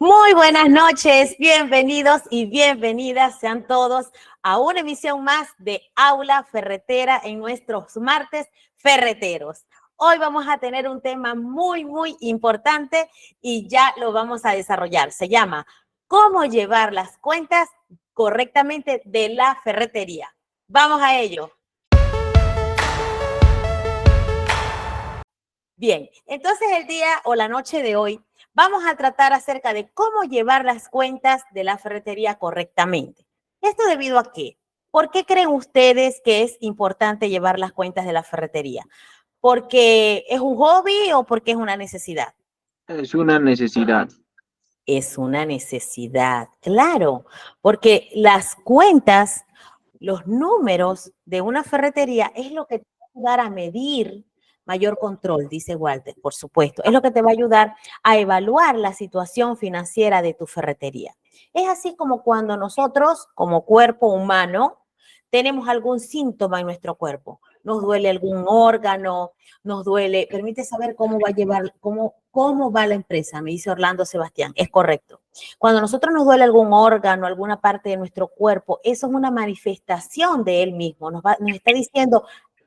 Muy buenas noches, bienvenidos y bienvenidas sean todos a una emisión más de Aula Ferretera en nuestros martes ferreteros. Hoy vamos a tener un tema muy importante y ya lo vamos a desarrollar. Se llama ¿Cómo llevar las cuentas correctamente de la ferretería? Vamos a ello. Bien, entonces el día o la noche de hoy vamos a tratar acerca de cómo llevar las cuentas de la ferretería correctamente. ¿Esto debido a qué? ¿Por qué creen ustedes que es importante llevar las cuentas de la ferretería? ¿Porque es un hobby o porque es una necesidad? Es una necesidad. Es una necesidad, claro, porque las cuentas, los números de una ferretería es lo que te va a ayudar a medir mayor control, dice Walter, por supuesto. Es lo que te va a ayudar a evaluar la situación financiera de tu ferretería. Es así como cuando nosotros, como cuerpo humano, tenemos algún síntoma en nuestro cuerpo. Nos duele algún órgano, nos duele, permite saber cómo va a llevar, cómo va la empresa, me dice Orlando Sebastián, es correcto. Cuando a nosotros nos duele algún órgano, alguna parte de nuestro cuerpo, eso es una manifestación de él mismo, nos está diciendo,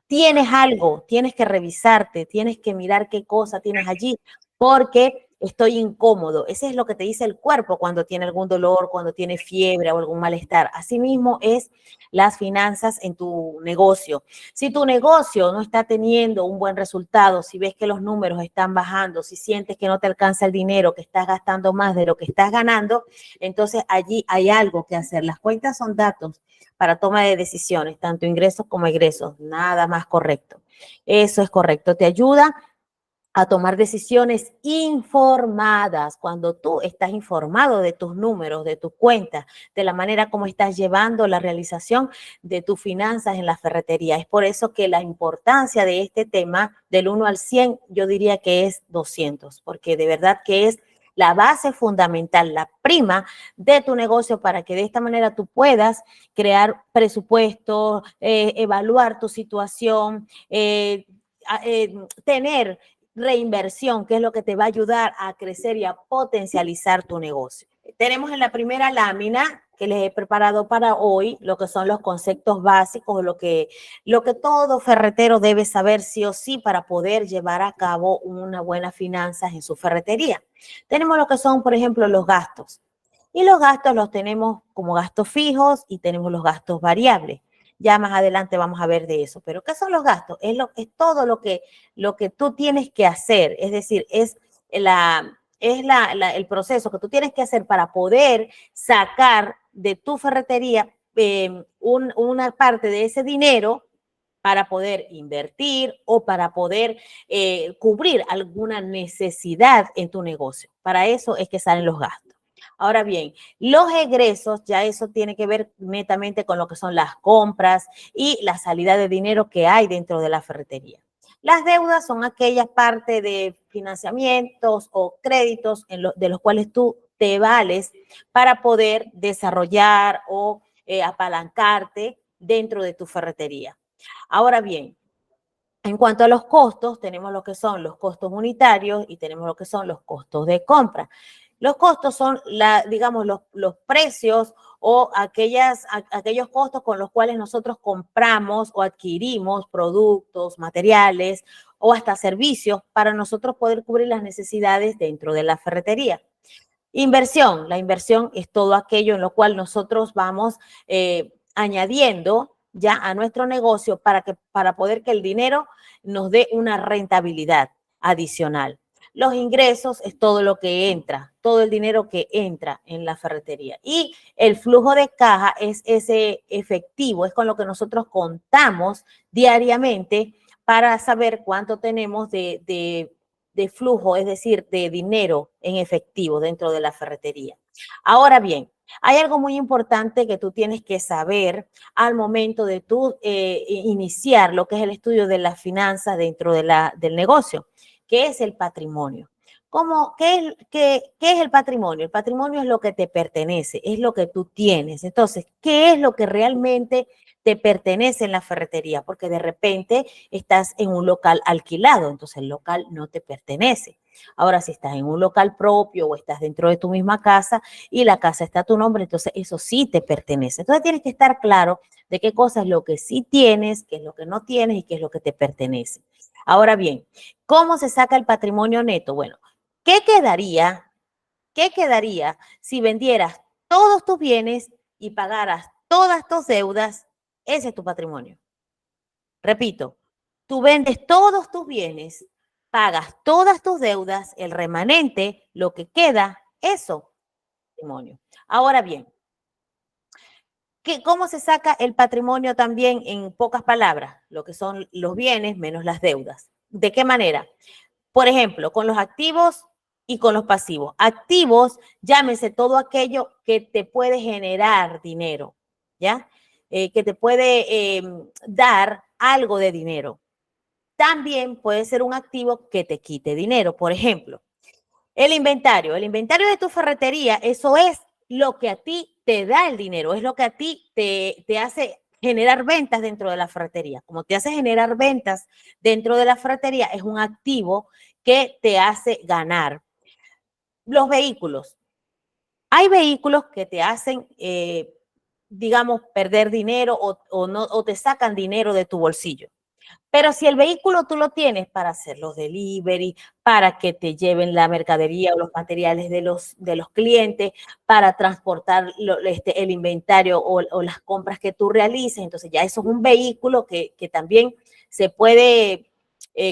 tienes algo, tienes que revisarte, tienes que mirar qué cosa tienes allí, porque estoy incómodo. Ese es lo que te dice el cuerpo cuando tiene algún dolor, cuando tiene fiebre o algún malestar. Asimismo es las finanzas en tu negocio. Si tu negocio no está teniendo un buen resultado, si ves que los números están bajando, si sientes que no te alcanza el dinero, que estás gastando más de lo que estás ganando, entonces allí hay algo que hacer. Las cuentas son datos para toma de decisiones, tanto ingresos como egresos, nada más correcto. Eso es correcto, te ayuda a tomar decisiones informadas. Cuando tú estás informado de tus números, de tus cuentas, de la manera como estás llevando la realización de tus finanzas en la ferretería. Es por eso que la importancia de este tema del 1 al 100, yo diría que es 200, porque de verdad que es la base fundamental, la prima de tu negocio para que de esta manera tú puedas crear presupuestos, evaluar tu situación, tener reinversión, que es lo que te va a ayudar a crecer y a potencializar tu negocio. Tenemos en la primera lámina que les he preparado para hoy lo que son los conceptos básicos, lo que todo ferretero debe saber sí o sí para poder llevar a cabo una buena finanzas en su ferretería. Tenemos lo que son, por ejemplo, los gastos. Y los gastos los tenemos como gastos fijos y tenemos los gastos variables. Ya más adelante vamos a ver de eso. Pero ¿qué son los gastos? Es todo lo que tú tienes que hacer. Es decir, el proceso que tú tienes que hacer para poder sacar de tu ferretería una parte de ese dinero para poder invertir o para poder cubrir alguna necesidad en tu negocio. Para eso es que salen los gastos. Ahora bien, los egresos, ya eso tiene que ver netamente con lo que son las compras y la salida de dinero que hay dentro de la ferretería. Las deudas son aquellas partes de financiamientos o créditos de los cuales tú te vales para poder desarrollar o apalancarte dentro de tu ferretería. Ahora bien, en cuanto a los costos, tenemos lo que son los costos unitarios y tenemos lo que son los costos de compra. Los costos son, digamos, los precios o aquellos costos con los cuales nosotros compramos o adquirimos productos, materiales o hasta servicios para nosotros poder cubrir las necesidades dentro de la ferretería. Inversión. La inversión es todo aquello en lo cual nosotros vamos añadiendo ya a nuestro negocio para poder que el dinero nos dé una rentabilidad adicional. Los ingresos es todo lo que entra, todo el dinero que entra en la ferretería. Y el flujo de caja es ese efectivo, es con lo que nosotros contamos diariamente para saber cuánto tenemos de flujo, es decir, de dinero en efectivo dentro de la ferretería. Ahora bien, hay algo muy importante que tú tienes que saber al momento de tú iniciar lo que es el estudio de las finanzas dentro del negocio, que es el patrimonio. ¿Qué es el patrimonio? El patrimonio es lo que te pertenece, es lo que tú tienes. Entonces, ¿qué es lo que realmente te pertenece en la ferretería, porque de repente estás en un local alquilado, entonces el local no te pertenece. Ahora, si estás en un local propio o estás dentro de tu misma casa y la casa está a tu nombre, entonces eso sí te pertenece. Entonces tienes que estar claro de qué cosa es lo que sí tienes, qué es lo que no tienes y qué es lo que te pertenece. Ahora bien, ¿cómo se saca el patrimonio neto? Bueno, ¿qué quedaría? ¿Qué quedaría si vendieras todos tus bienes y pagaras todas tus deudas? Ese es tu patrimonio. Repito, tú vendes todos tus bienes, pagas todas tus deudas, el remanente, lo que queda, eso, patrimonio. Ahora bien, ¿cómo se saca el patrimonio también en pocas palabras? Lo que son los bienes menos las deudas. ¿De qué manera? Por ejemplo, con los activos y con los pasivos. Activos, llámese todo aquello que te puede generar dinero, ¿ya? Que te puede dar algo de dinero. También puede ser un activo que te quite dinero. Por ejemplo, el inventario de tu ferretería, eso es lo que a ti te da el dinero, es lo que a ti te hace generar ventas dentro de la ferretería. Como te hace generar ventas dentro de la ferretería, es un activo que te hace ganar. Los vehículos. Hay vehículos que te hacen, digamos, perder dinero no, o te sacan dinero de tu bolsillo. Pero si el vehículo tú lo tienes para hacer los delivery, para que te lleven la mercadería o los materiales de los clientes, para transportar el inventario o las compras que tú realices, entonces ya eso es un vehículo que también se puede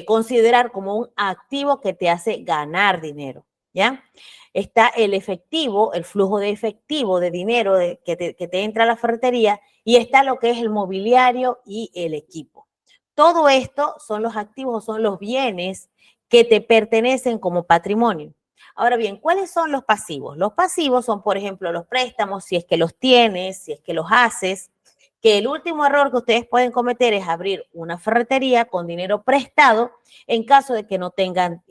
considerar como un activo que te hace ganar dinero, ¿ya? Está el efectivo, el flujo de efectivo de dinero que te entra a la ferretería y está lo que es el mobiliario y el equipo. Todo esto son los activos, son los bienes que te pertenecen como patrimonio. Ahora bien, ¿cuáles son los pasivos? Los pasivos son, por ejemplo, los préstamos, si es que los tienes, si es que los haces, que el último error que ustedes pueden cometer es abrir una ferretería con dinero prestado en caso de que no tengan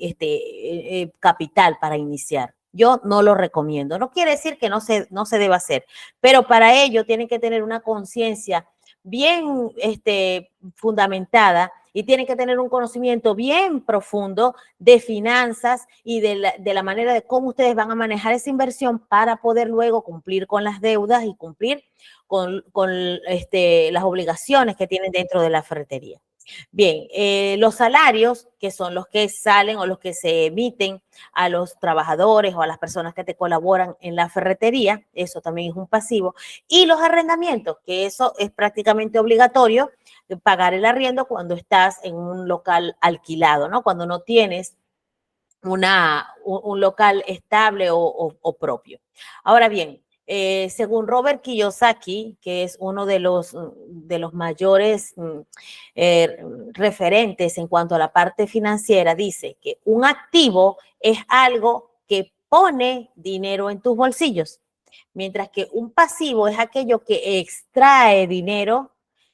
capital para iniciar. Yo no lo recomiendo. No quiere decir que no se deba hacer, pero para ello tienen que tener una conciencia bien fundamentada y tienen que tener un conocimiento bien profundo de finanzas y de la manera de cómo ustedes van a manejar esa inversión para poder luego cumplir con las deudas y cumplir con las obligaciones que tienen dentro de la ferretería. Bien, los salarios, que son los que salen o los que se emiten a los trabajadores o a las personas que te colaboran en la ferretería, eso también es un pasivo. Y los arrendamientos, que eso es prácticamente obligatorio, pagar el arriendo cuando estás en un local alquilado, ¿no? Cuando no tienes un local estable o propio. Ahora bien, según Robert Kiyosaki, que es uno de los mayores referentes en cuanto a la parte financiera, dice que un activo es algo que pone dinero en tus bolsillos, mientras que un pasivo es aquello que extrae dinero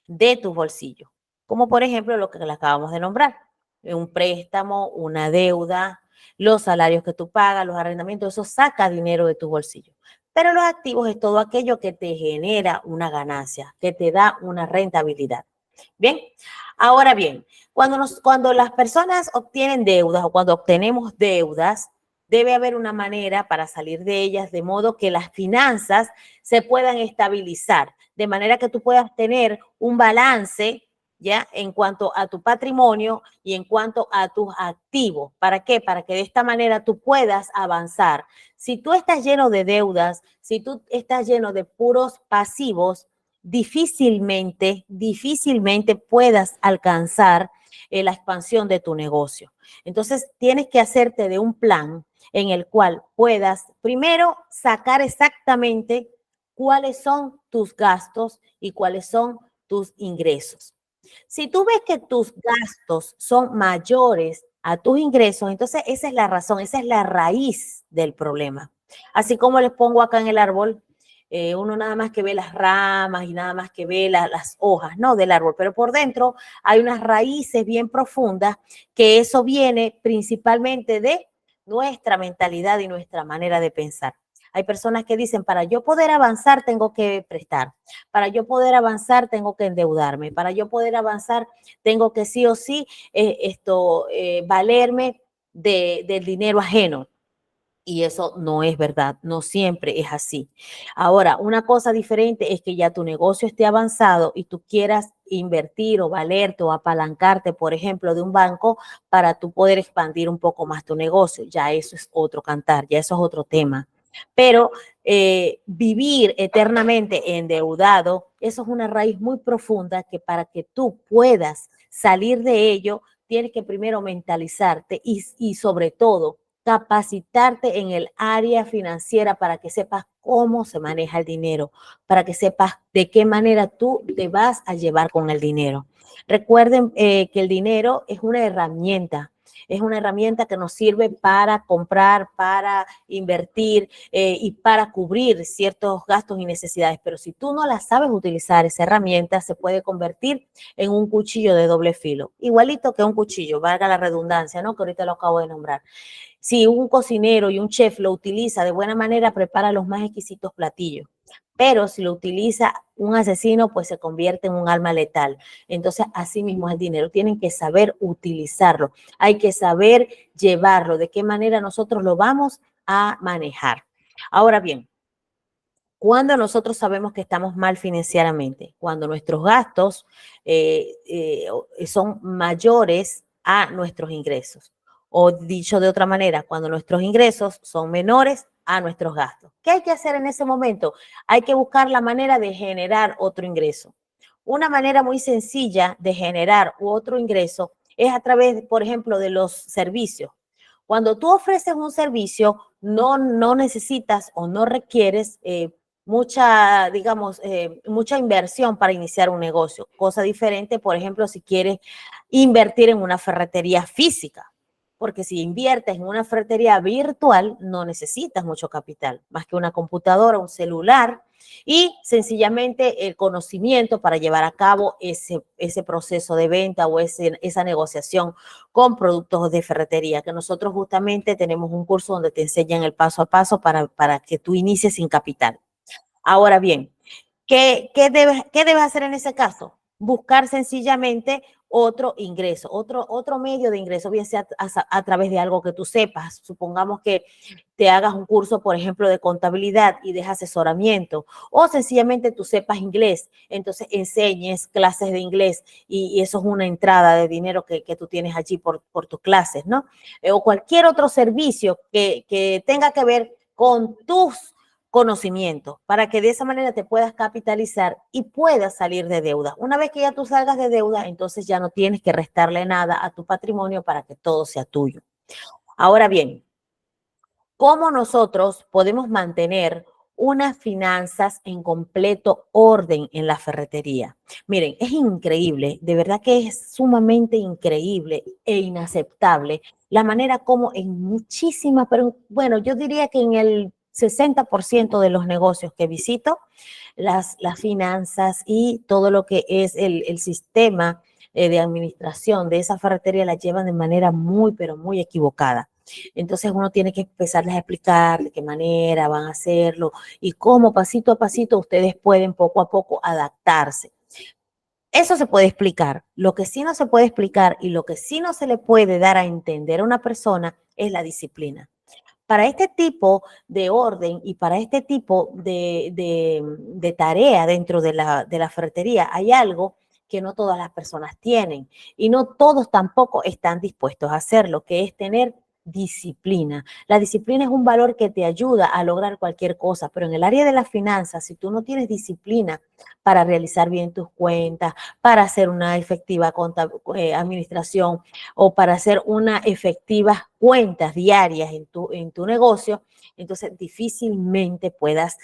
de tus bolsillos, como por ejemplo lo que le acabamos de nombrar, un préstamo, una deuda, los salarios que tú pagas, los arrendamientos, eso saca dinero de tu bolsillo. Pero los activos es todo aquello que te genera una ganancia, que te da una rentabilidad. Bien, ahora bien, cuando las personas obtienen deudas o cuando obtenemos deudas, debe haber una manera para salir de ellas de modo que las finanzas se puedan estabilizar, de manera que tú puedas tener un balance, ¿ya? En cuanto a tu patrimonio y en cuanto a tus activos. ¿Para qué? Para que de esta manera tú puedas avanzar. Si tú estás lleno de deudas, si tú estás lleno de puros pasivos, difícilmente puedas alcanzar la expansión de tu negocio. Entonces, tienes que hacerte de un plan en el cual puedas primero sacar exactamente cuáles son tus gastos y cuáles son tus ingresos. Si tú ves que tus gastos son mayores a tus ingresos, entonces esa es la razón, esa es la raíz del problema. Así como les pongo acá en el árbol, uno nada más que ve las ramas y nada más que ve las hojas, ¿no? Del árbol, pero por dentro hay unas raíces bien profundas que eso viene principalmente de nuestra mentalidad y nuestra manera de pensar. Hay personas que dicen, para yo poder avanzar tengo que prestar, para yo poder avanzar tengo que endeudarme, para yo poder avanzar tengo que sí o sí valerme del dinero ajeno. Y eso no es verdad, no siempre es así. Ahora, una cosa diferente es que ya tu negocio esté avanzado y tú quieras invertir o valerte o apalancarte, por ejemplo, de un banco para tú poder expandir un poco más tu negocio. Ya eso es otro cantar, ya eso es otro tema. Pero vivir eternamente endeudado, eso es una raíz muy profunda que para que tú puedas salir de ello, tienes que primero mentalizarte y sobre todo capacitarte en el área financiera para que sepas cómo se maneja el dinero, para que sepas de qué manera tú te vas a llevar con el dinero. Recuerden que el dinero es una herramienta que nos sirve para comprar, para invertir y para cubrir ciertos gastos y necesidades. Pero si tú no la sabes utilizar, esa herramienta se puede convertir en un cuchillo de doble filo, igualito que un cuchillo, valga la redundancia, ¿no? Que ahorita lo acabo de nombrar. Si un cocinero y un chef lo utiliza de buena manera, prepara los más exquisitos platillos. Pero si lo utiliza un asesino, pues se convierte en un arma letal. Entonces, así mismo es el dinero. Tienen que saber utilizarlo. Hay que saber llevarlo. De qué manera nosotros lo vamos a manejar. Ahora bien, cuando nosotros sabemos que estamos mal financieramente, cuando nuestros gastos son mayores a nuestros ingresos. O dicho de otra manera, cuando nuestros ingresos son menores a nuestros gastos. ¿Qué hay que hacer en ese momento? Hay que buscar la manera de generar otro ingreso. Una manera muy sencilla de generar otro ingreso es a través, por ejemplo, de los servicios. Cuando tú ofreces un servicio, no necesitas o no requieres mucha, digamos, mucha inversión para iniciar un negocio. Cosa diferente, por ejemplo, si quieres invertir en una ferretería física. Porque si inviertes en una ferretería virtual, no necesitas mucho capital, más que una computadora, un celular y sencillamente el conocimiento para llevar a cabo ese proceso de venta o esa negociación con productos de ferretería, que nosotros justamente tenemos un curso donde te enseñan el paso a paso para que tú inicies sin capital. Ahora bien, ¿qué debes hacer en ese caso? Buscar sencillamente otro ingreso, otro medio de ingreso, bien sea a través de algo que tú sepas. Supongamos que te hagas un curso, por ejemplo, de contabilidad y de asesoramiento, o sencillamente tú sepas inglés, entonces enseñes clases de inglés y eso es una entrada de dinero que tú tienes allí por tus clases, ¿no? O cualquier otro servicio que tenga que ver con tus conocimiento para que de esa manera te puedas capitalizar y puedas salir de deuda. Una vez que ya tú salgas de deuda, entonces ya no tienes que restarle nada a tu patrimonio para que todo sea tuyo. Ahora bien, ¿cómo nosotros podemos mantener unas finanzas en completo orden en la ferretería? Miren, es increíble, de verdad que es sumamente increíble e inaceptable la manera como en muchísimas, pero bueno, yo diría que en el 60% de los negocios que visito, las finanzas y todo lo que es el sistema de administración de esa ferretería la llevan de manera muy, pero muy equivocada. Entonces uno tiene que empezarles a explicar de qué manera van a hacerlo y cómo pasito a pasito ustedes pueden poco a poco adaptarse. Eso se puede explicar. Lo que sí no se puede explicar y lo que sí no se le puede dar a entender a una persona es la disciplina. Para este tipo de orden y para este tipo de tarea dentro de la ferretería hay algo que no todas las personas tienen y no todos tampoco están dispuestos a hacerlo, que es tener disciplina. La disciplina es un valor que te ayuda a lograr cualquier cosa, pero en el área de las finanzas, si tú no tienes disciplina para realizar bien tus cuentas, para hacer una efectiva administración, o para hacer una efectivas cuentas diarias en tu negocio, entonces difícilmente puedas,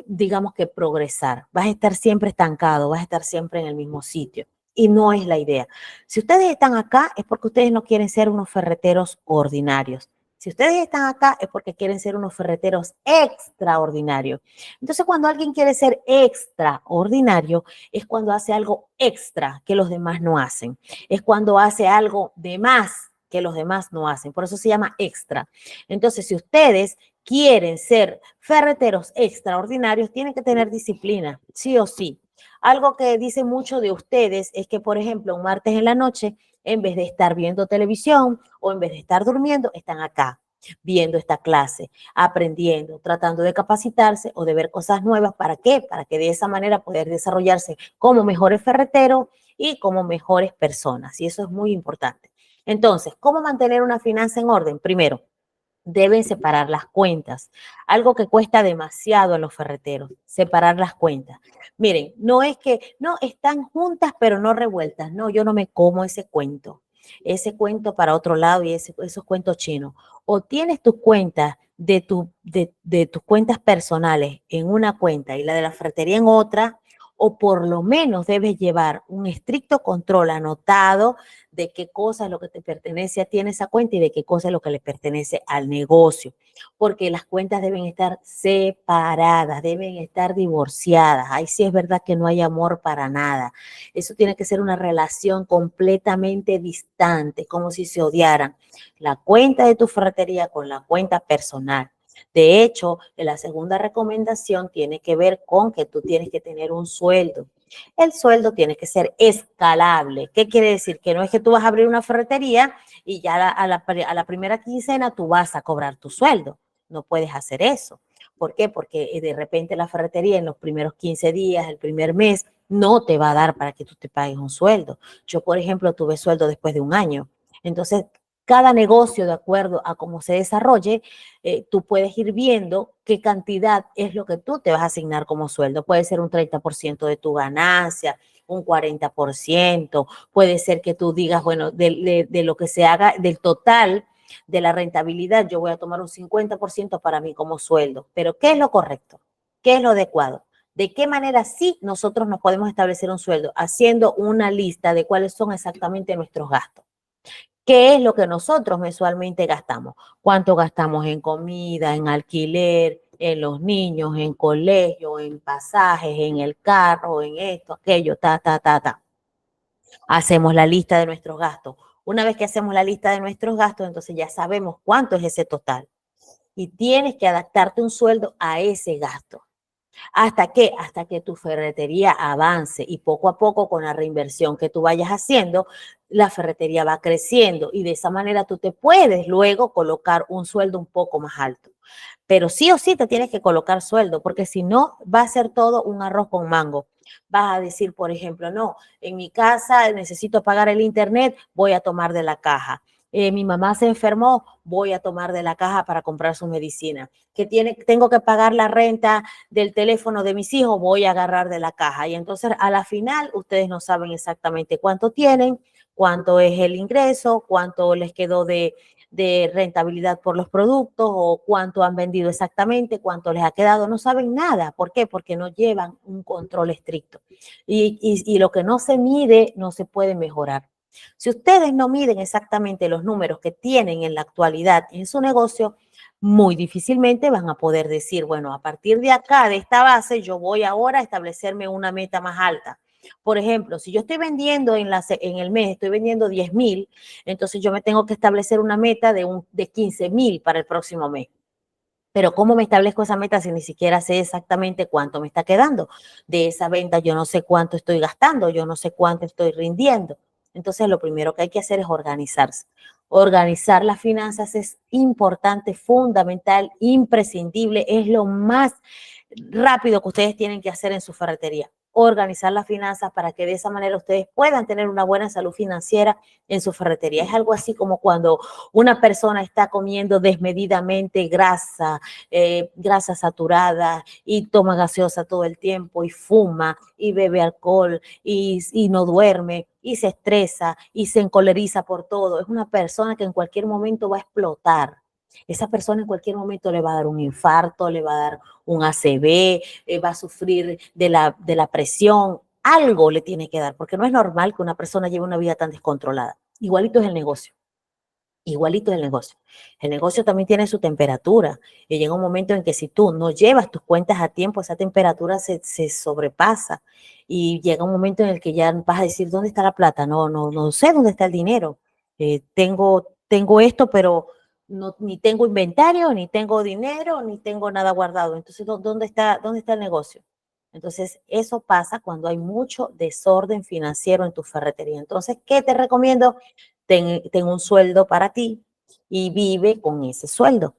digamos que progresar. Vas a estar siempre estancado, vas a estar siempre en el mismo sitio. Y no es la idea. Si ustedes están acá es porque ustedes no quieren ser unos ferreteros ordinarios. Si ustedes están acá es porque quieren ser unos ferreteros extraordinarios. Entonces, cuando alguien quiere ser extraordinario, es cuando hace algo extra que los demás no hacen. Es cuando hace algo de más que los demás no hacen. Por eso se llama extra. Entonces, si ustedes quieren ser ferreteros extraordinarios, tienen que tener disciplina, sí o sí. Algo que dice mucho de ustedes es que, por ejemplo, un martes en la noche, en vez de estar viendo televisión o en vez de estar durmiendo, están acá viendo esta clase, aprendiendo, tratando de capacitarse o de ver cosas nuevas. ¿Para qué? Para que de esa manera poder desarrollarse como mejores ferreteros y como mejores personas. Y eso es muy importante. Entonces, ¿cómo mantener una finanza en orden? Primero, deben separar las cuentas, algo que cuesta demasiado a los ferreteros, separar las cuentas. Miren, no es que, no, están juntas pero no revueltas, no, yo no me como ese cuento para otro lado y esos cuentos chinos. O tienes tus cuentas de tus cuentas personales en una cuenta y la de la ferretería en otra, o por lo menos debes llevar un estricto control anotado de qué cosa es lo que te pertenece a ti en esa cuenta y de qué cosa es lo que le pertenece al negocio, porque las cuentas deben estar separadas, deben estar divorciadas. Ahí sí es verdad que no hay amor para nada. Eso tiene que ser una relación completamente distante, como si se odiaran la cuenta de tu ferretería con la cuenta personal. De hecho, la segunda recomendación tiene que ver con que tú tienes que tener un sueldo. El sueldo tiene que ser escalable. ¿Qué quiere decir? Que no es que tú vas a abrir una ferretería y ya a la primera quincena tú vas a cobrar tu sueldo. No puedes hacer eso. ¿Por qué? Porque de repente la ferretería en los primeros 15 días, el primer mes, no te va a dar para que tú te pagues un sueldo. Yo, por ejemplo, tuve sueldo después de un año. Entonces, cada negocio, de acuerdo a cómo se desarrolle, tú puedes ir viendo qué cantidad es lo que tú te vas a asignar como sueldo. Puede ser un 30% de tu ganancia, un 40%, puede ser que tú digas, bueno, de lo que se haga, del total de la rentabilidad, yo voy a tomar un 50% para mí como sueldo. Pero ¿qué es lo correcto? ¿Qué es lo adecuado? ¿De qué manera sí nosotros nos podemos establecer un sueldo? Haciendo una lista de cuáles son exactamente nuestros gastos. ¿Qué es lo que nosotros mensualmente gastamos? ¿Cuánto gastamos en comida, en alquiler, en los niños, en colegio, en pasajes, en el carro, en esto, aquello, ta? Hacemos la lista de nuestros gastos. Una vez que hacemos la lista de nuestros gastos, entonces ya sabemos cuánto es ese total. Y tienes que adaptarte un sueldo a ese gasto. ¿Hasta qué? Hasta que tu ferretería avance y poco a poco con la reinversión que tú vayas haciendo, la ferretería va creciendo y de esa manera tú te puedes luego colocar un sueldo un poco más alto. Pero sí o sí te tienes que colocar sueldo, porque si no va a ser todo un arroz con mango. Vas a decir, por ejemplo, no, en mi casa necesito pagar el internet, voy a tomar de la caja. Mi mamá se enfermó, voy a tomar de la caja para comprar su medicina. Tengo que pagar la renta del teléfono de mis hijos, voy a agarrar de la caja. Y entonces a la final ustedes no saben exactamente cuánto tienen, cuánto es el ingreso, cuánto les quedó de rentabilidad por los productos o cuánto han vendido exactamente, cuánto les ha quedado, no saben nada. ¿Por qué? Porque no llevan un control estricto. Y lo que no se mide no se puede mejorar. Si ustedes no miden exactamente los números que tienen en la actualidad en su negocio, muy difícilmente van a poder decir, bueno, a partir de acá, de esta base, yo voy ahora a establecerme una meta más alta. Por ejemplo, si yo estoy vendiendo en el mes, estoy vendiendo 10,000, entonces yo me tengo que establecer una meta de 15,000 para el próximo mes. Pero ¿cómo me establezco esa meta si ni siquiera sé exactamente cuánto me está quedando? De esa venta yo no sé cuánto estoy gastando, yo no sé cuánto estoy rindiendo. Entonces lo primero que hay que hacer es organizarse. Organizar las finanzas es importante, fundamental, imprescindible, es lo más rápido que ustedes tienen que hacer en su ferretería. Organizar las finanzas para que de esa manera ustedes puedan tener una buena salud financiera en su ferretería. Es algo así como cuando una persona está comiendo desmedidamente grasa saturada y toma gaseosa todo el tiempo y fuma y bebe alcohol y no duerme y se estresa y se encoleriza por todo. Es una persona que en cualquier momento va a explotar. Esa persona en cualquier momento le va a dar un infarto, le va a dar un ACV, va a sufrir de la presión. Algo le tiene que dar, porque no es normal que una persona lleve una vida tan descontrolada. Igualito es el negocio. Igualito el negocio. El negocio también tiene su temperatura y llega un momento en que si tú no llevas tus cuentas a tiempo, esa temperatura se sobrepasa y llega un momento en el que ya vas a decir, ¿dónde está la plata? No sé dónde está el dinero. Tengo esto, pero no, ni tengo inventario, ni tengo dinero, ni tengo nada guardado. Entonces, ¿dónde está el negocio? Entonces, eso pasa cuando hay mucho desorden financiero en tu ferretería. Entonces, ¿qué te recomiendo? Ten un sueldo para ti y vive con ese sueldo.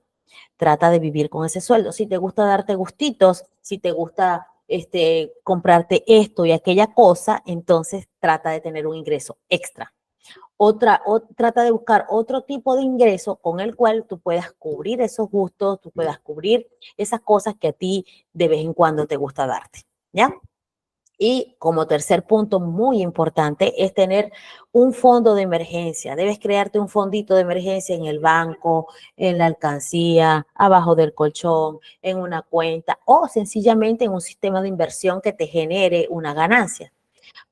Trata de vivir con ese sueldo. Si te gusta darte gustitos, si te gusta comprarte esto y aquella cosa, entonces trata de tener un ingreso extra. Trata de buscar otro tipo de ingreso con el cual tú puedas cubrir esos gustos, tú puedas cubrir esas cosas que a ti de vez en cuando te gusta darte, ¿ya? Y como tercer punto muy importante es tener un fondo de emergencia. Debes crearte un fondito de emergencia en el banco, en la alcancía, abajo del colchón, en una cuenta o sencillamente en un sistema de inversión que te genere una ganancia.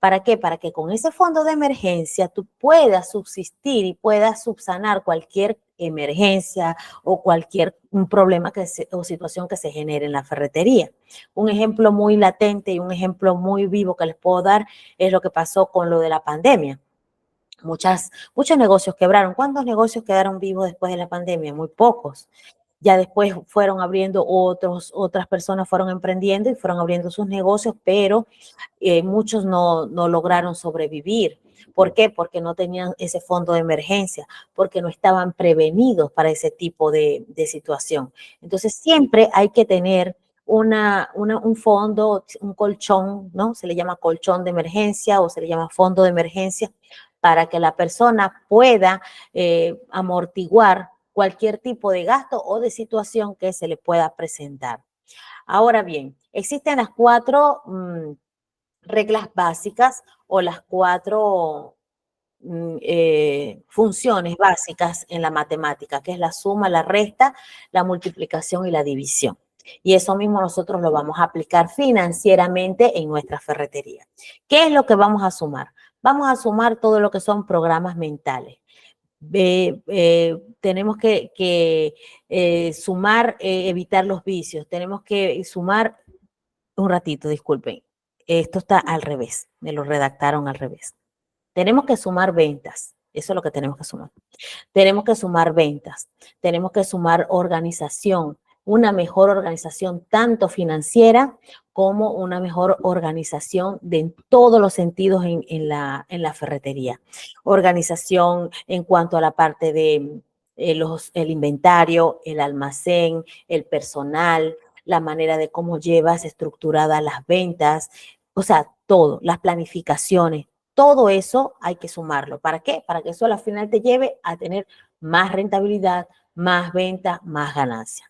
¿Para qué? Para que con ese fondo de emergencia tú puedas subsistir y puedas subsanar cualquier emergencia o cualquier problema o situación que se genere en la ferretería. Un ejemplo muy latente y un ejemplo muy vivo que les puedo dar es lo que pasó con lo de la pandemia. Muchos negocios quebraron. ¿Cuántos negocios quedaron vivos después de la pandemia? Muy pocos. Ya después fueron abriendo otras personas fueron emprendiendo y fueron abriendo sus negocios, pero muchos no lograron sobrevivir. ¿Por qué? Porque no tenían ese fondo de emergencia, porque no estaban prevenidos para ese tipo de situación. Entonces, siempre hay que tener un fondo, un colchón, ¿no? Se le llama colchón de emergencia o se le llama fondo de emergencia para que la persona pueda amortiguar cualquier tipo de gasto o de situación que se le pueda presentar. Ahora bien, existen las cuatro reglas básicas o las cuatro funciones básicas en la matemática, que es la suma, la resta, la multiplicación y la división. Y eso mismo nosotros lo vamos a aplicar financieramente en nuestra ferretería. ¿Qué es lo que vamos a sumar? Vamos a sumar todo lo que son programas mentales. Tenemos que sumar, evitar los vicios. Tenemos que sumar, un ratito, disculpen. Esto está al revés, me lo redactaron al revés. Tenemos que sumar ventas, eso es lo que tenemos que sumar. Tenemos que sumar ventas, tenemos que sumar organización, una mejor organización tanto financiera como una mejor organización en todos los sentidos en la ferretería. Organización en cuanto a la parte de el inventario, el almacén, el personal, la manera de cómo llevas estructuradas las ventas, o sea, todo, las planificaciones, todo eso hay que sumarlo. ¿Para qué? Para que eso al final te lleve a tener más rentabilidad, más venta, más ganancia.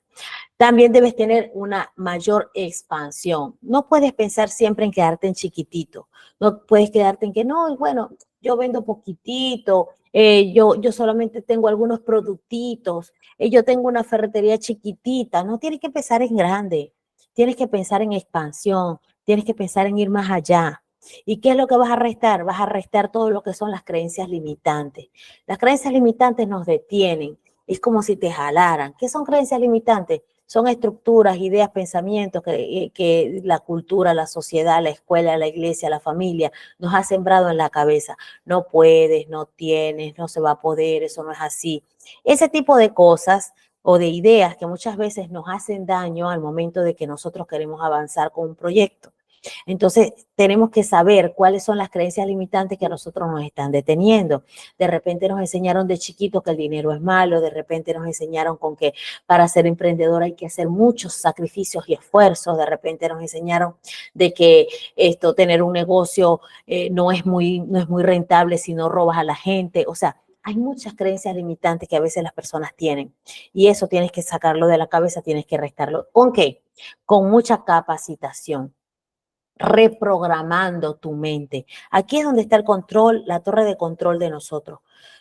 También debes tener una mayor expansión. No puedes pensar siempre en quedarte en chiquitito. No puedes quedarte en que no, bueno, yo vendo poquitito, yo solamente tengo algunos productitos, yo tengo una ferretería chiquitita. No tienes que pensar en grande, tienes que pensar en expansión, tienes que pensar en ir más allá. ¿Y qué es lo que vas a restar? Vas a restar todo lo que son las creencias limitantes. Las creencias limitantes nos detienen. Es como si te jalaran. ¿Qué son creencias limitantes? Son estructuras, ideas, pensamientos que la cultura, la sociedad, la escuela, la iglesia, la familia nos ha sembrado en la cabeza. No puedes, no tienes, no se va a poder, eso no es así. Ese tipo de cosas o de ideas que muchas veces nos hacen daño al momento de que nosotros queremos avanzar con un proyecto. Entonces, tenemos que saber cuáles son las creencias limitantes que a nosotros nos están deteniendo. De repente nos enseñaron de chiquitos que el dinero es malo, de repente nos enseñaron con que para ser emprendedor hay que hacer muchos sacrificios y esfuerzos, de repente nos enseñaron de que tener un negocio no es muy rentable si no robas a la gente, o sea, hay muchas creencias limitantes que a veces las personas tienen y eso tienes que sacarlo de la cabeza, tienes que restarlo. ¿Con qué? Con mucha capacitación, reprogramando tu mente. Aquí es donde está el control, la torre de control de nosotros.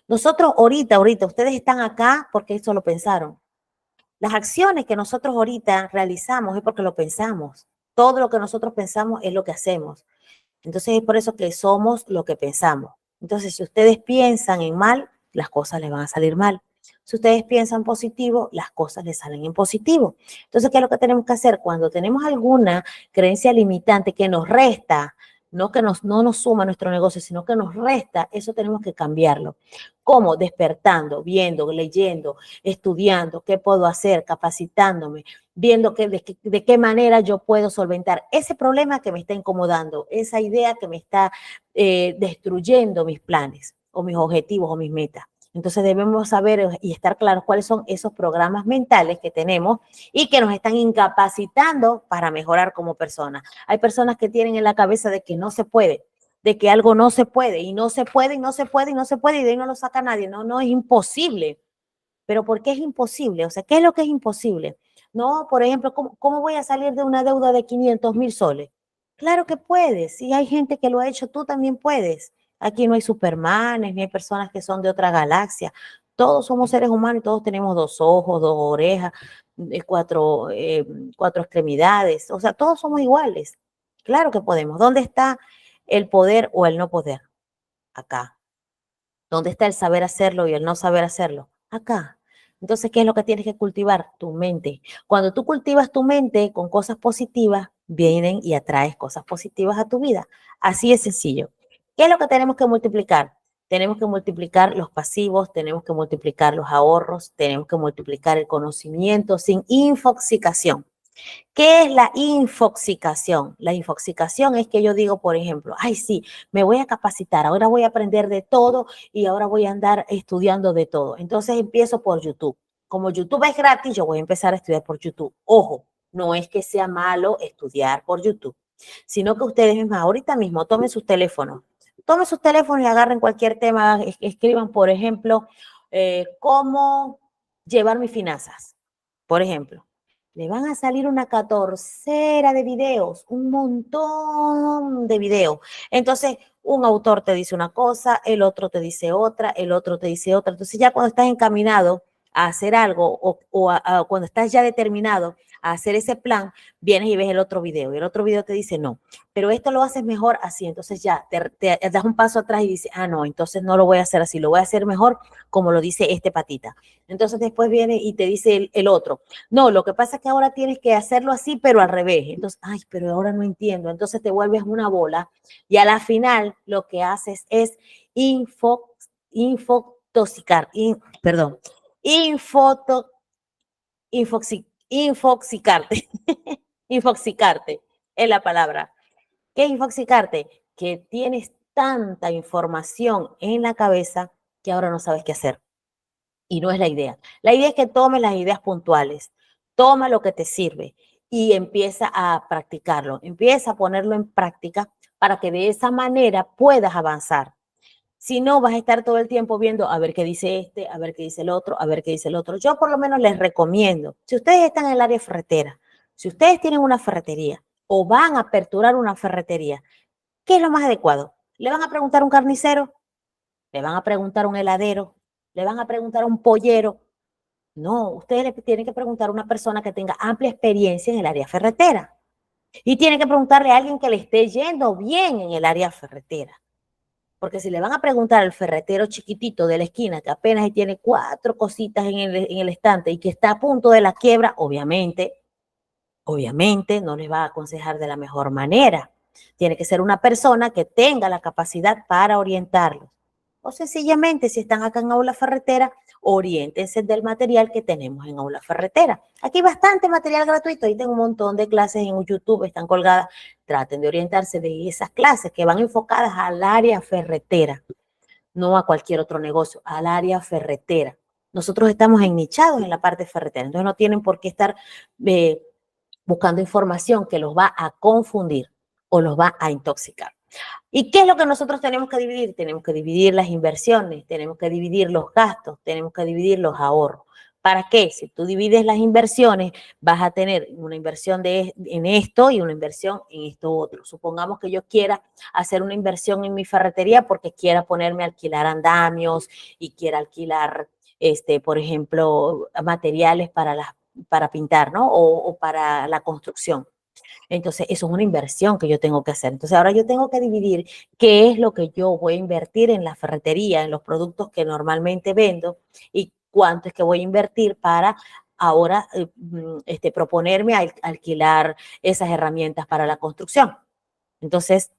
Nosotros ahorita, ustedes están acá porque eso lo pensaron. Las acciones que nosotros ahorita realizamos es porque lo pensamos. Todo lo que nosotros pensamos es lo que hacemos. Entonces es por eso que somos lo que pensamos. Entonces, si ustedes piensan en mal, las cosas les van a salir mal. Si ustedes piensan positivo, las cosas les salen en positivo. Entonces, ¿qué es lo que tenemos que hacer? Cuando tenemos alguna creencia limitante que nos resta no nos suma a nuestro negocio, sino que nos resta, eso tenemos que cambiarlo. ¿Cómo? Despertando, viendo, leyendo, estudiando, qué puedo hacer, capacitándome, viendo de qué manera yo puedo solventar ese problema que me está incomodando, esa idea que me está destruyendo mis planes o mis objetivos o mis metas. Entonces debemos saber y estar claros cuáles son esos programas mentales que tenemos y que nos están incapacitando para mejorar como personas. Hay personas que tienen en la cabeza de que no se puede, de que algo no se puede y no se puede y no se puede y no se puede y de ahí no lo saca nadie. No, no, es imposible. ¿Pero por qué es imposible? O sea, ¿qué es lo que es imposible? No, por ejemplo, ¿cómo voy a salir de una deuda de 500,000 soles? Claro que puedes. Si hay gente que lo ha hecho, tú también puedes. Aquí no hay supermanes, ni hay personas que son de otra galaxia. Todos somos seres humanos y todos tenemos 2 ojos, 2 orejas, cuatro extremidades. O sea, todos somos iguales. Claro que podemos. ¿Dónde está el poder o el no poder? Acá. ¿Dónde está el saber hacerlo y el no saber hacerlo? Acá. Entonces, ¿qué es lo que tienes que cultivar? Tu mente. Cuando tú cultivas tu mente con cosas positivas, vienen y atraes cosas positivas a tu vida. Así es sencillo. ¿Qué es lo que tenemos que multiplicar? Tenemos que multiplicar los pasivos, tenemos que multiplicar los ahorros, tenemos que multiplicar el conocimiento sin infoxicación. ¿Qué es la infoxicación? La infoxicación es que yo digo, por ejemplo, ay, sí, me voy a capacitar, ahora voy a aprender de todo y ahora voy a andar estudiando de todo. Entonces empiezo por YouTube. Como YouTube es gratis, yo voy a empezar a estudiar por YouTube. Ojo, no es que sea malo estudiar por YouTube, sino que ustedes mismos, ahorita mismo, tomen sus teléfonos y agarren cualquier tema, escriban, por ejemplo, cómo llevar mis finanzas, por ejemplo. Le van a salir una catorcera de videos, un montón de videos. Entonces, un autor te dice una cosa, el otro te dice otra, el otro te dice otra. Entonces, ya cuando estás encaminado a hacer algo o cuando estás ya determinado a hacer ese plan, vienes y ves el otro video y el otro video te dice no, pero esto lo haces mejor así. Entonces ya te das un paso atrás y dices, ah, no, entonces no lo voy a hacer así, lo voy a hacer mejor como lo dice este patita. Entonces después viene y te dice el otro. No, lo que pasa es que ahora tienes que hacerlo así, pero al revés. Entonces, ay, pero ahora no entiendo. Entonces te vuelves una bola y a la final lo que haces es infoxicar, perdón, infoto, infoxicarte, infoxicarte es la palabra. ¿Qué es infoxicarte? Que tienes tanta información en la cabeza que ahora no sabes qué hacer. Y no es la idea. La idea es que tomes las ideas puntuales, toma lo que te sirve y empieza a practicarlo, empieza a ponerlo en práctica para que de esa manera puedas avanzar. Si no, vas a estar todo el tiempo viendo a ver qué dice este, a ver qué dice el otro, a ver qué dice el otro. Yo por lo menos les recomiendo, si ustedes están en el área ferretera, si ustedes tienen una ferretería o van a aperturar una ferretería, ¿qué es lo más adecuado? ¿Le van a preguntar a un carnicero? ¿Le van a preguntar a un heladero? ¿Le van a preguntar a un pollero? No, ustedes le tienen que preguntar a una persona que tenga amplia experiencia en el área ferretera. Y tienen que preguntarle a alguien que le esté yendo bien en el área ferretera. Porque si le van a preguntar al ferretero chiquitito de la esquina que apenas tiene 4 cositas en el estante y que está a punto de la quiebra, obviamente no les va a aconsejar de la mejor manera. Tiene que ser una persona que tenga la capacidad para orientarlos. O sencillamente, si están acá en Aula Ferretera, oriéntense del material que tenemos en Aula Ferretera. Aquí hay bastante material gratuito, ahí tengo un montón de clases en YouTube, están colgadas. Traten de orientarse de esas clases que van enfocadas al área ferretera, no a cualquier otro negocio, al área ferretera. Nosotros estamos ennichados en la parte ferretera, entonces no tienen por qué estar buscando información que los va a confundir o los va a intoxicar. ¿Y qué es lo que nosotros tenemos que dividir? Tenemos que dividir las inversiones, tenemos que dividir los gastos, tenemos que dividir los ahorros. ¿Para qué? Si tú divides las inversiones, vas a tener una inversión en esto y una inversión en esto otro. Supongamos que yo quiera hacer una inversión en mi ferretería porque quiera ponerme a alquilar andamios y quiera alquilar, por ejemplo, materiales para pintar, ¿no? O para la construcción. Entonces, eso es una inversión que yo tengo que hacer. Entonces, ahora yo tengo que dividir qué es lo que yo voy a invertir en la ferretería, en los productos que normalmente vendo y cuánto es que voy a invertir para ahora proponerme a alquilar esas herramientas para la construcción. Entonces,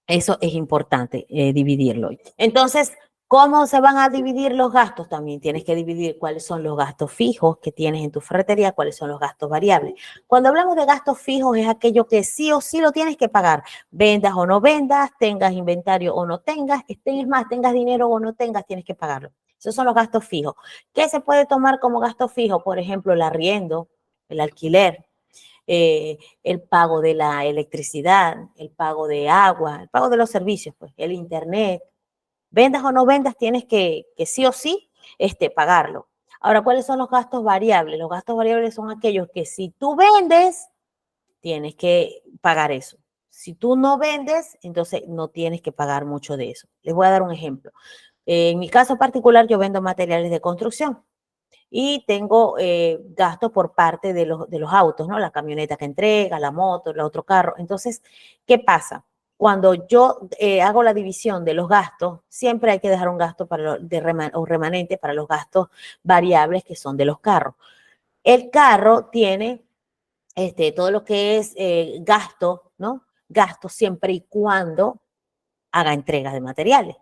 Eso es importante, dividirlo. Entonces, ¿cómo se van a dividir los gastos? También tienes que dividir cuáles son los gastos fijos que tienes en tu ferretería, cuáles son los gastos variables. Cuando hablamos de gastos fijos es aquello que sí o sí lo tienes que pagar, vendas o no vendas, tengas inventario o no tengas, más, tengas dinero o no tengas, tienes que pagarlo. Esos son los gastos fijos. ¿Qué se puede tomar como gasto fijo? Por ejemplo, el arriendo, el alquiler, el pago de la electricidad, el pago de agua, el pago de los servicios, pues, el internet. Vendas o no vendas, tienes que sí o sí pagarlo. Ahora, ¿cuáles son los gastos variables? Los gastos variables son aquellos que si tú vendes, tienes que pagar eso. Si tú no vendes, entonces no tienes que pagar mucho de eso. Les voy a dar un ejemplo. En mi caso particular, yo vendo materiales de construcción y tengo gastos por parte de los autos, ¿no? La camioneta que entrega, la moto, el otro carro. Entonces, ¿qué pasa? Cuando yo hago la división de los gastos, siempre hay que dejar un gasto para o remanente para los gastos variables que son de los carros. El carro tiene todo lo que es gasto, ¿no? Gasto siempre y cuando haga entregas de materiales.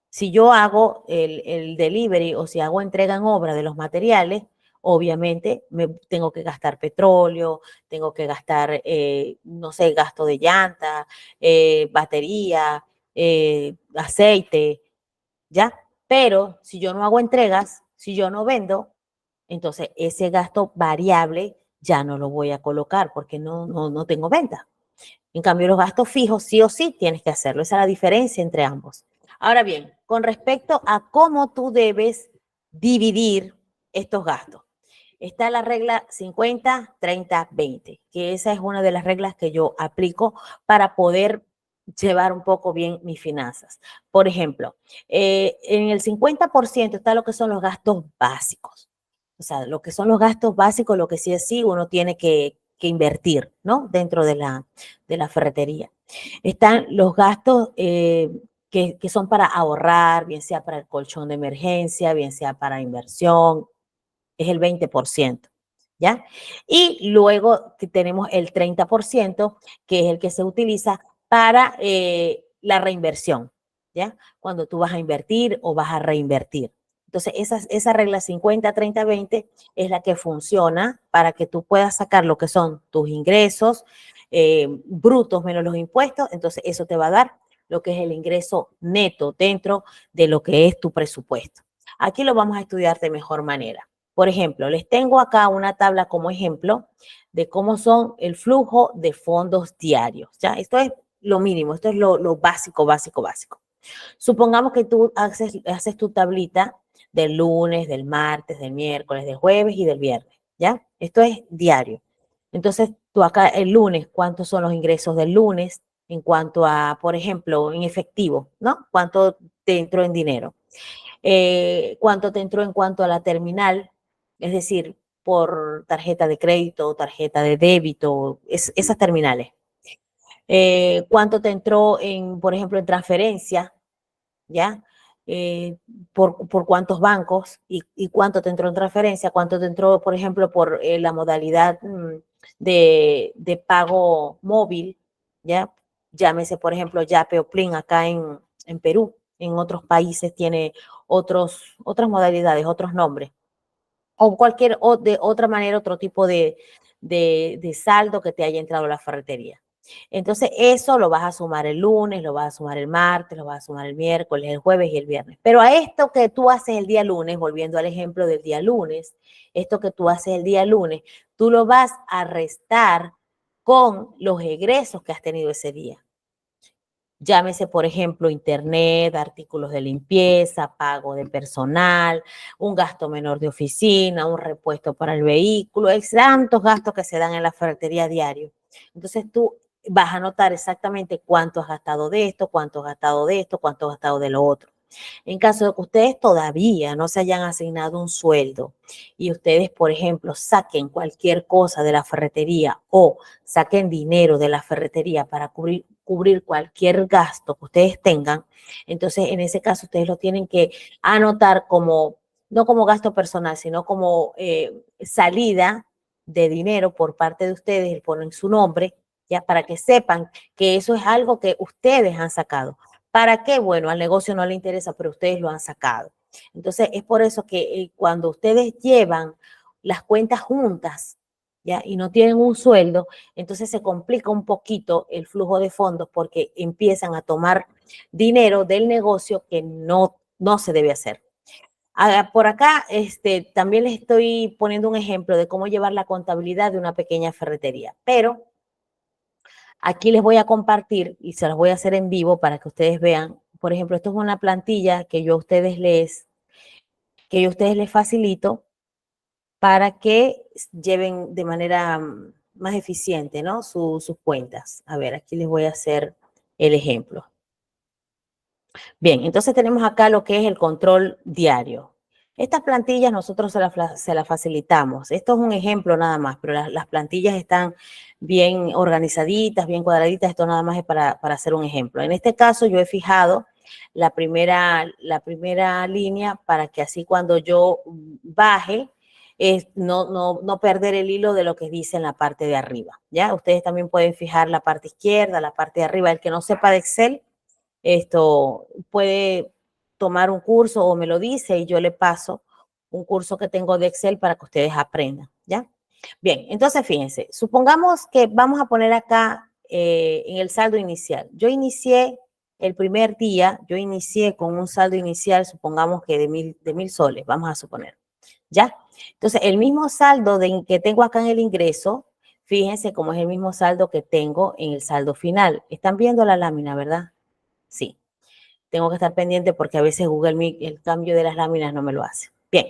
Si yo hago el delivery o si hago entrega en obra de los materiales, obviamente me tengo que gastar petróleo, tengo que gastar, no sé, gasto de llanta, batería, aceite, ¿ya? Pero si yo no hago entregas, si yo no vendo, entonces ese gasto variable ya no lo voy a colocar porque no tengo venta. En cambio, los gastos fijos sí o sí tienes que hacerlo. Esa es la diferencia entre ambos. Ahora bien, con respecto a cómo tú debes dividir estos gastos, está la regla 50-30-20, que esa es una de las reglas que yo aplico para poder llevar un poco bien mis finanzas. Por ejemplo, en el 50% está lo que son los gastos básicos. O sea, lo que son los gastos básicos, lo que sí es sí, uno tiene que invertir, ¿no? Dentro de la ferretería. Están los gastos que son para ahorrar, bien sea para el colchón de emergencia, bien sea para inversión, es el 20%, ¿ya? Y luego tenemos el 30%, que es el que se utiliza para la reinversión, ¿ya? Cuando tú vas a invertir o vas a reinvertir. Entonces, esa regla 50-30-20 es la que funciona para que tú puedas sacar lo que son tus ingresos brutos menos los impuestos. Entonces, eso te va a dar lo que es el ingreso neto dentro de lo que es tu presupuesto. Aquí lo vamos a estudiar de mejor manera. Por ejemplo, les tengo acá una tabla como ejemplo de cómo son el flujo de fondos diarios. ¿Ya? Esto es lo mínimo, esto es lo básico, básico, básico. Supongamos que tú haces tu tablita del lunes, del martes, del miércoles, del jueves y del viernes, ¿ya? Esto es diario. Entonces, tú acá el lunes, ¿cuántos son los ingresos del lunes en cuanto a, por ejemplo, en efectivo, ¿no? ¿Cuánto te entró en dinero? ¿Cuánto te entró en cuanto a la terminal? Es decir, por tarjeta de crédito, tarjeta de débito, esas terminales. ¿Cuánto te entró en, por ejemplo, en transferencia? ¿Ya? Por cuántos bancos y cuánto te entró en transferencia, cuánto te entró, por ejemplo, por la modalidad de pago móvil, ¿ya? Llámese, por ejemplo, Yape o Plin acá en Perú. En otros países tiene otras modalidades, otros nombres. O cualquier, o de otra manera, otro tipo de saldo que te haya entrado a la ferretería. Entonces, eso lo vas a sumar el lunes, lo vas a sumar el martes, lo vas a sumar el miércoles, el jueves y el viernes. Pero a esto que tú haces el día lunes, volviendo al ejemplo del día lunes, esto que tú haces el día lunes, tú lo vas a restar con los egresos que has tenido ese día. Llámese, por ejemplo, internet, artículos de limpieza, pago de personal, un gasto menor de oficina, un repuesto para el vehículo, hay tantos gastos que se dan en la ferretería diario. Entonces tú vas a notar exactamente cuánto has gastado de esto, cuánto has gastado de esto, cuánto has gastado de lo otro. En caso de que ustedes todavía no se hayan asignado un sueldo y ustedes, por ejemplo, saquen cualquier cosa de la ferretería o saquen dinero de la ferretería para cubrir cualquier gasto que ustedes tengan, entonces en ese caso ustedes lo tienen que anotar como, no como gasto personal, sino como salida de dinero por parte de ustedes, ponen su nombre, ya para que sepan que eso es algo que ustedes han sacado. ¿Para qué? Bueno, al negocio no le interesa, pero ustedes lo han sacado. Entonces, es por eso que cuando ustedes llevan las cuentas juntas, ¿ya? Y no tienen un sueldo, entonces se complica un poquito el flujo de fondos porque empiezan a tomar dinero del negocio que no se debe hacer. Por acá, también les estoy poniendo un ejemplo de cómo llevar la contabilidad de una pequeña ferretería, pero aquí les voy a compartir y se las voy a hacer en vivo para que ustedes vean. Por ejemplo, esto es una plantilla que a ustedes les facilito para que lleven de manera más eficiente, ¿no? Sus cuentas. A ver, aquí les voy a hacer el ejemplo. Bien, entonces tenemos acá lo que es el control diario. Estas plantillas nosotros se las facilitamos. Esto es un ejemplo nada más, pero las plantillas están bien organizaditas, bien cuadraditas. Esto nada más es para hacer un ejemplo. En este caso yo he fijado la primera línea para que así cuando yo baje, no perder el hilo de lo que dice en la parte de arriba. ¿Ya? Ustedes también pueden fijar la parte izquierda, la parte de arriba. El que no sepa de Excel, esto puede tomar un curso o me lo dice y yo le paso un curso que tengo de Excel para que ustedes aprendan, ¿ya? Bien, entonces fíjense, supongamos que vamos a poner acá en el saldo inicial. Yo inicié el primer día, yo inicié con un saldo inicial, supongamos que de mil soles, vamos a suponer, ¿ya? Entonces, el mismo saldo que tengo acá en el ingreso, fíjense cómo es el mismo saldo que tengo en el saldo final. Están viendo la lámina, ¿verdad? Sí, tengo que estar pendiente porque a veces Google Meet el cambio de las láminas no me lo hace. Bien,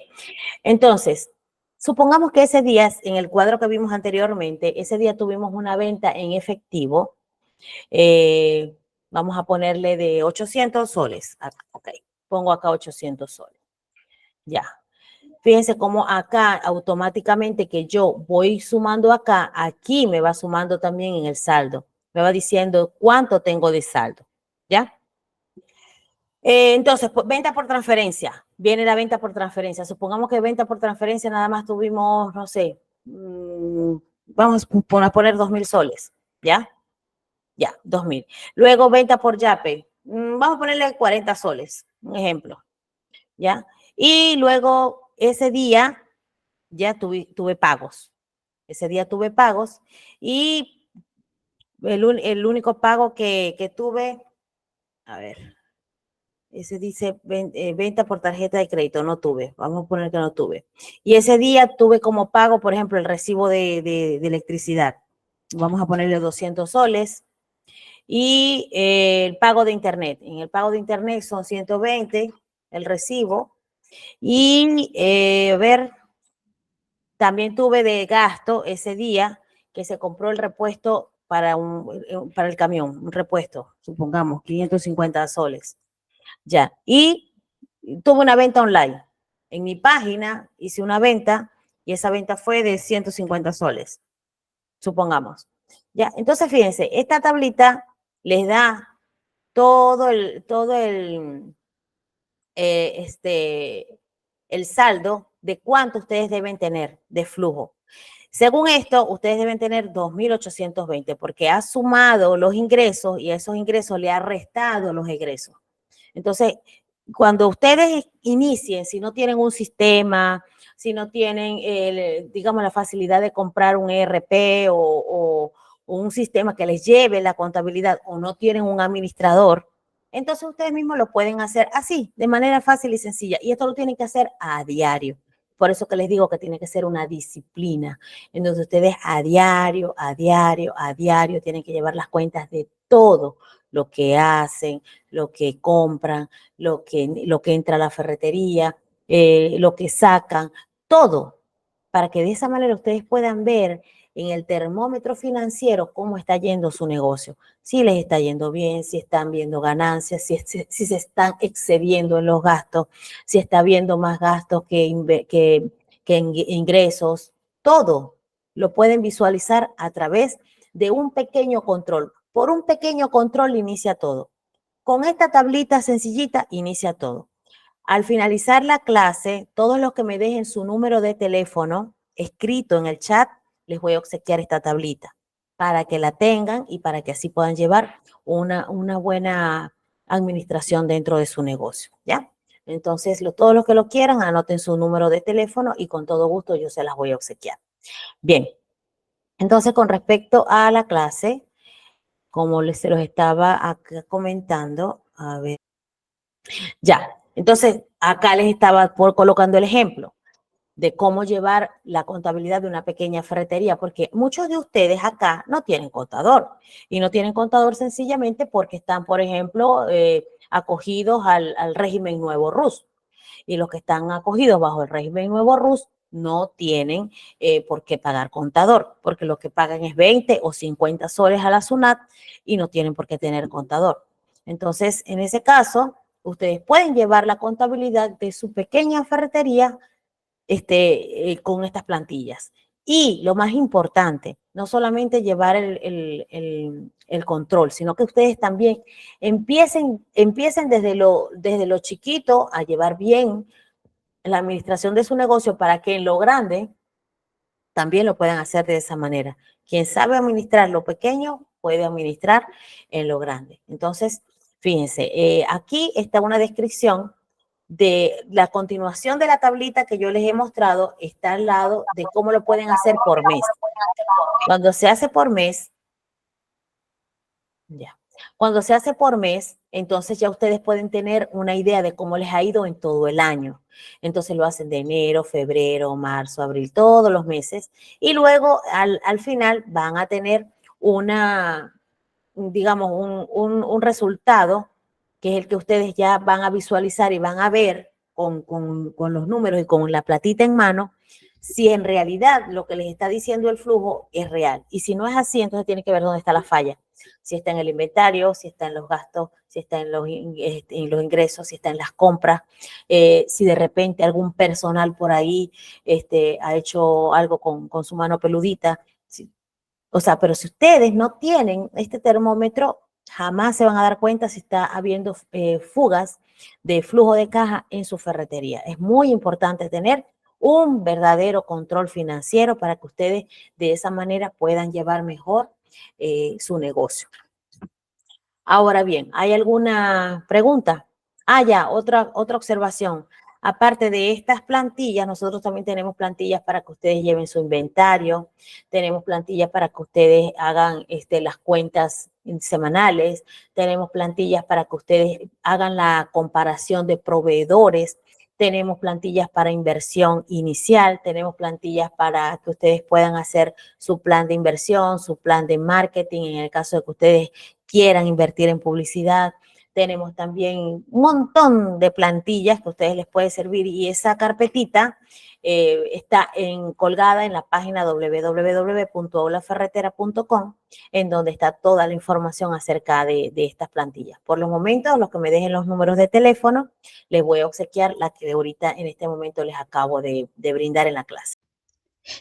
entonces, supongamos que ese día, en el cuadro que vimos anteriormente, ese día tuvimos una venta en efectivo, vamos a ponerle de 800 soles. Ok, pongo acá 800 soles. Ya. Fíjense cómo acá automáticamente que yo voy sumando acá, aquí me va sumando también en el saldo. Me va diciendo cuánto tengo de saldo. ¿Ya? Entonces, venta por transferencia. Viene la venta por transferencia. Supongamos que venta por transferencia nada más tuvimos, no sé, vamos a poner 2.000 soles. ¿Ya? Ya, 2.000. Luego venta por Yape. Vamos a ponerle 40 soles, un ejemplo. ¿Ya? Y luego ese día ya tuve pagos. Ese día tuve pagos y el único pago que tuve, a ver, ese dice venta por tarjeta de crédito, no tuve, vamos a poner que no tuve. Y ese día tuve como pago, por ejemplo, el recibo de electricidad. Vamos a ponerle 200 soles. Y el pago de internet. En el pago de internet son 120, el recibo. Y a ver, también tuve de gasto ese día que se compró el repuesto para el camión, un repuesto, supongamos, 550 soles. Ya. Y tuve una venta online. En mi página hice una venta y esa venta fue de 150 soles, supongamos. Ya. Entonces, fíjense, esta tablita les da eh, el saldo de cuánto ustedes deben tener de flujo. Según esto, ustedes deben tener 2.820 porque ha sumado los ingresos y a esos ingresos le ha restado los egresos. Entonces, cuando ustedes inicien, si no tienen un sistema, si no tienen, digamos, la facilidad de comprar un ERP o un sistema que les lleve la contabilidad o no tienen un administrador, entonces ustedes mismos lo pueden hacer así, de manera fácil y sencilla. Y esto lo tienen que hacer a diario. Por eso que les digo que tiene que ser una disciplina. Entonces ustedes a diario tienen que llevar las cuentas de todo lo que hacen, lo que compran, lo que entra a la ferretería, lo que sacan, todo, para que de esa manera ustedes puedan ver en el termómetro financiero cómo está yendo su negocio, si les está yendo bien, si están viendo ganancias, si se están excediendo en los gastos, si está viendo más gastos que ingresos, todo lo pueden visualizar a través de un pequeño control. Por un pequeño control inicia todo. Con esta tablita sencillita inicia todo. Al finalizar la clase, todos los que me dejen su número de teléfono escrito en el chat, les voy a obsequiar esta tablita. para que la tengan y para que así puedan llevar una buena administración dentro de su negocio, ¿ya? Entonces, todos los que lo quieran, anoten su número de teléfono y con todo gusto yo se las voy a obsequiar. Bien, entonces con respecto a la clase, como se los estaba acá comentando, a ver, ya, entonces acá les estaba colocando el ejemplo de cómo llevar la contabilidad de una pequeña ferretería, porque muchos de ustedes acá no tienen contador y no tienen contador sencillamente porque están, por ejemplo, acogidos al régimen nuevo RUS. Y los que están acogidos bajo el régimen nuevo RUS no tienen por qué pagar contador, porque lo que pagan es 20 o 50 soles a la SUNAT y no tienen por qué tener contador. Entonces, en ese caso, ustedes pueden llevar la contabilidad de su pequeña ferretería con estas plantillas. Y lo más importante, no solamente llevar el control, sino que ustedes también empiecen desde lo chiquito a llevar bien la administración de su negocio para que en lo grande también lo puedan hacer de esa manera. Quien sabe administrar lo pequeño puede administrar en lo grande. Entonces, fíjense, aquí está una descripción de la continuación de la tablita que yo les he mostrado, está al lado de cómo lo pueden hacer por mes. Cuando se hace por mes, ya. Cuando se hace por mes, entonces ya ustedes pueden tener una idea de cómo les ha ido en todo el año. Entonces lo hacen de enero, febrero, marzo, abril, todos los meses. Y luego al final van a tener digamos, un resultado que es el que ustedes ya van a visualizar y van a ver con los números y con la platita en mano, si en realidad lo que les está diciendo el flujo es real. Y si no es así, entonces tiene que ver dónde está la falla. Si está en el inventario, si está en los gastos, si está en los ingresos, si está en las compras, si de repente algún personal por ahí ha hecho algo con su mano peludita. O sea, pero si ustedes no tienen este termómetro, jamás se van a dar cuenta si está habiendo fugas de flujo de caja en su ferretería. Es muy importante tener un verdadero control financiero para que ustedes de esa manera puedan llevar mejor su negocio. Ahora bien, ¿hay alguna pregunta? Ya, otra observación. Aparte de estas plantillas, nosotros también tenemos plantillas para que ustedes lleven su inventario, tenemos plantillas para que ustedes hagan las cuentas semanales, tenemos plantillas para que ustedes hagan la comparación de proveedores, tenemos plantillas para inversión inicial, tenemos plantillas para que ustedes puedan hacer su plan de inversión, su plan de marketing, en el caso de que ustedes quieran invertir en publicidad. Tenemos también un montón de plantillas que a ustedes les puede servir y esa carpetita está colgada en la página www.aulaferretera.com, en donde está toda la información acerca de estas plantillas. Por los momentos, los que me dejen los números de teléfono, les voy a obsequiar la que ahorita en este momento les acabo de brindar en la clase.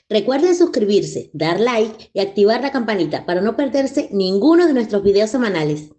Recuerden suscribirse, dar like y activar la campanita para no perderse ninguno de nuestros videos semanales.